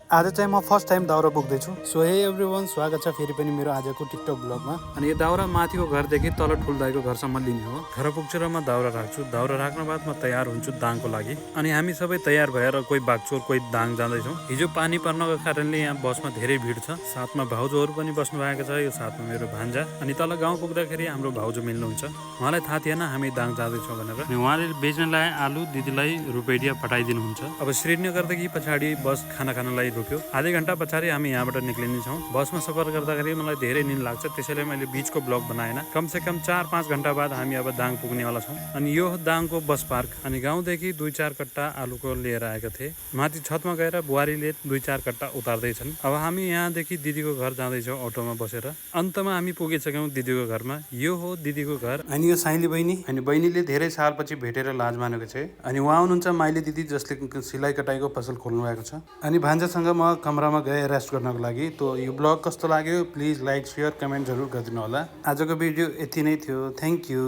आज चाहिँ म फर्स्ट टाइम दाउरा पुग्दैछु। सो हे एभ्रिवान, स्वागत छ फेरि पनि मेरो आजको टिकटक ब्लगमा। अनि यो दाउरा माथिको घरदेखि तल ठुल्दाईको घरसम्म लिने हो। घर पुग्छु र म दाउरा राख्छु। दाउरा राख्न बाद म तयार हुन्छु दाङको लागि। अनि हामी सबै तयार भएर कोही बागचोर कोही दाङ जाँदैछौँ। हिजो पानी पर्नको कारणले यहाँ बसमा धेरै भिड छ। साथमा भाउजूहरू पनि बस्नु भएको छ। यो साथमा मेरो भान्जा। अनि तल गाउँ पुग्दाखेरि हाम्रो भाउजू मिल्नुहुन्छ। उहाँलाई थाहा थिएन हामी दाङ जाँदैछौँ भनेर। अनि उहाँले बेच्नलाई आलु दिदीलाई रुपैयाँ पठाइदिनुहुन्छ। अब श्रीनगरदेखि पछाडि बस खाना खानलाई रोक्यो। आधी घण्टा पछाडि हामी यहाँबाट निक्लिनेछौँ। बसमा सफर गर्दाखेरि मलाई धेरै निद लाग्छ, त्यसैले मैले बीचको ब्लग बनाएन। कमसेकम 4-5 घण्टा बाद हामी अब दाङ पुग्नेवाला छौँ। अनि यो दाङको बस पार्क। अनि गाउँदेखि 2-4 कट्टा आलुको लिएर आएका थिए। माथि छतमा गएर बुहारीले 2-4 कट्टा उतार्दैछन्। अब हामी यहाँदेखि दिदीको घर जाँदैछौँ अटोमा बसेर। अन्तमा हामी पुगिसक्यौँ दिदीको घरमा। यो हो दिदीको घर। अनि यो साइली बहिनी। अनि बहिनीले धेरै सालपछि भेटेर लाज मानेको छ। अनि उहाँ हुनुहुन्छ माइली दिदी, जसले सिलाइ कटाइको पसल खोल्नु भएको छ। अनि भान्जासँग म कमरामा गए रेस्ट गर्नको लागि। तो यो ब्लग कस्तो लाग्यो प्लिज लाइक, सेयर, कमेन्ट जरुर गरिदिनु होला। आजको भिडियो यति नै थियो। Thank you.